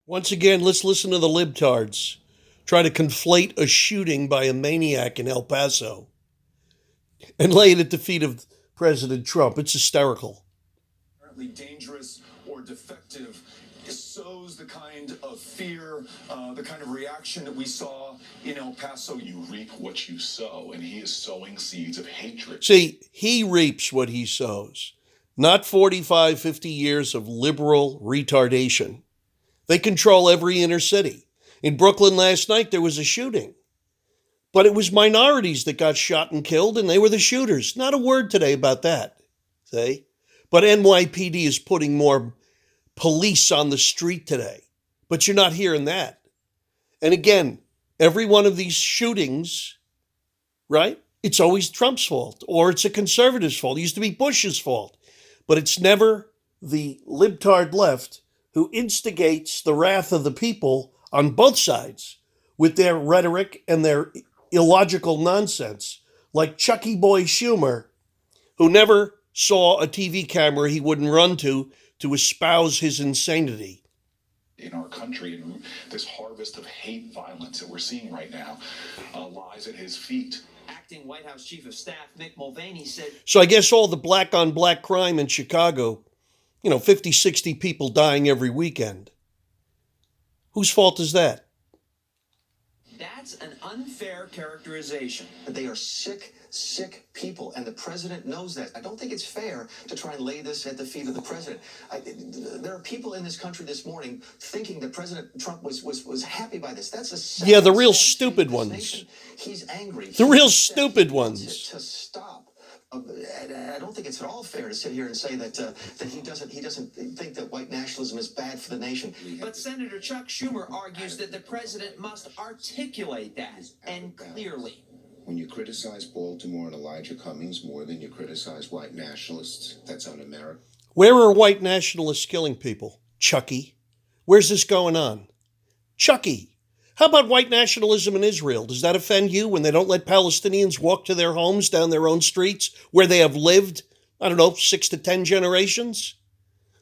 Once again, let's listen to the libtards try to conflate a shooting by a maniac in El Paso and lay it at the feet of President Trump. It's hysterical. Apparently dangerous or defective sows the kind of fear, the kind of reaction that we saw in El Paso. You reap what you sow, and he is sowing seeds of hatred. See, he reaps what he sows, not 45, 50 years of liberal retardation. They control every inner city. In Brooklyn last night, there was a shooting. But it was minorities that got shot and killed, and they were the shooters. Not a word today about that. See? But NYPD is putting more police on the street today. But you're not hearing that. And again, every one of these shootings, right? It's always Trump's fault, or it's a conservative's fault. It used to be Bush's fault. But it's never the libtard left who instigates the wrath of the people on both sides with their rhetoric and their illogical nonsense, like Chucky boy Schumah, who never saw a TV camera he wouldn't run to espouse his insanity. In our country, and this harvest of hate violence that we're seeing right now lies at his feet. Acting White House Chief of Staff Mick Mulvaney said... So I guess all the black-on-black crime in Chicago, 50, 60 people dying every weekend. Whose fault is that? That's an unfair characterization. They are sick people, and the president knows that. I don't think it's fair to try and lay this at the feet of the president. There are people in this country this morning thinking that President Trump was happy by this. That's a sad, yeah, the real sad stupid ones. He's angry. The real stupid ones. To stop. I don't think it's at all fair to sit here and say that he doesn't think that white nationalism is bad for the nation. But Senator Chuck Schumer argues that the president must articulate that, and clearly. When you criticize Baltimore and Elijah Cummings more than you criticize white nationalists, that's un-American. Where are white nationalists killing people? Chucky. Where's this going on? Chucky. How about white nationalism in Israel? Does that offend you when they don't let Palestinians walk to their homes down their own streets where they have lived, 6 to 10 generations?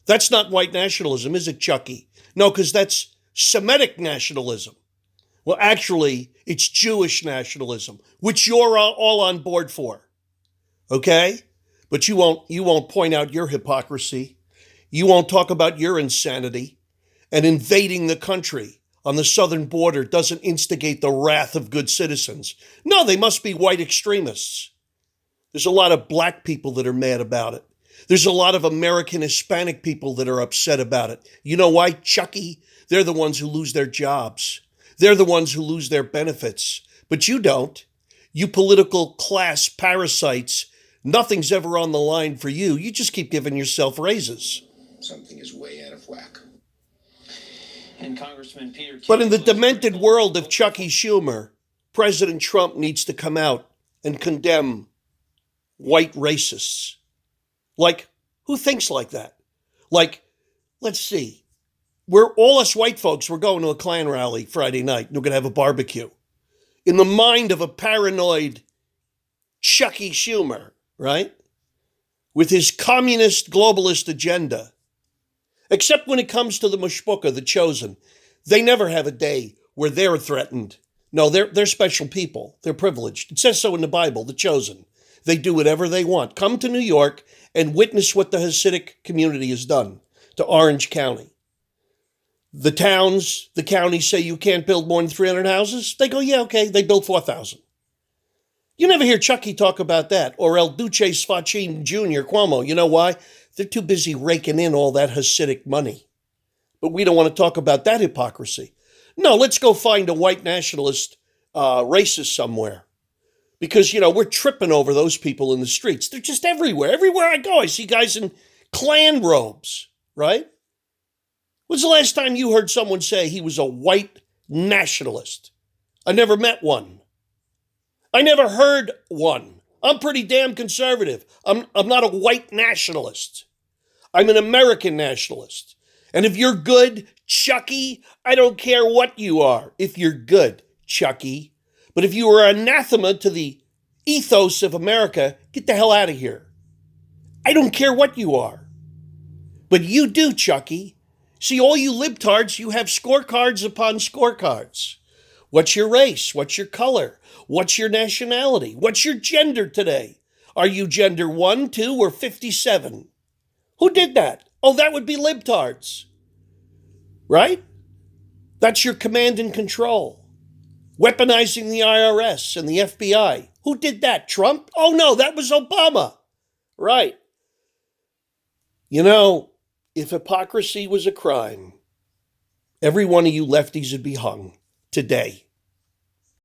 That's not white nationalism, is it, Chucky? No, because that's Semitic nationalism. Well, actually, it's Jewish nationalism, which you're all on board for. Okay? But you won't point out your hypocrisy. You won't talk about your insanity. And invading the country on the southern border doesn't instigate the wrath of good citizens. No, they must be white extremists. There's a lot of black people that are mad about it. There's a lot of American Hispanic people that are upset about it. You know why, Chucky? They're the ones who lose their jobs. They're the ones who lose their benefits. But you don't. You political class parasites, nothing's ever on the line for you. You just keep giving yourself raises. Something is way out of whack. And Congressman Peter... But in the demented world of Chucky Schumer, President Trump needs to come out and condemn white racists. Like, who thinks like that? Like, let's see. All us white folks, we're going to a Klan rally Friday night. We're going to have a barbecue. In the mind of a paranoid Chucky Schumer, right? With his communist globalist agenda. Except when it comes to the Mushbuka, the chosen. They never have a day where they're threatened. No, they're special people. They're privileged. It says so in the Bible, the chosen. They do whatever they want. Come to New York and witness what the Hasidic community has done to Orange County. The towns, the counties say you can't build more than 300 houses. They go, yeah, okay. They built 4,000. You never hear Chucky talk about that. Or El Duce Sfacin Jr., Cuomo. You know why? They're too busy raking in all that Hasidic money. But we don't want to talk about that hypocrisy. No, let's go find a white nationalist racist somewhere. Because, we're tripping over those people in the streets. They're just everywhere. Everywhere I go, I see guys in Klan robes, right? When's the last time you heard someone say he was a white nationalist? I never met one. I never heard one. I'm pretty damn conservative. I'm not a white nationalist. I'm an American nationalist. And if you're good, Chucky, I don't care what you are. If you're good, Chucky. But if you are anathema to the ethos of America, get the hell out of here. I don't care what you are. But you do, Chucky. See, all you libtards, you have scorecards upon scorecards. What's your race? What's your color? What's your nationality? What's your gender today? Are you gender 1, 2, or 57? Who did that? Oh, that would be libtards. Right? That's your command and control. Weaponizing the IRS and the FBI. Who did that? Trump? Oh, no, that was Obama. Right. You know, if hypocrisy was a crime, every one of you lefties would be hung today.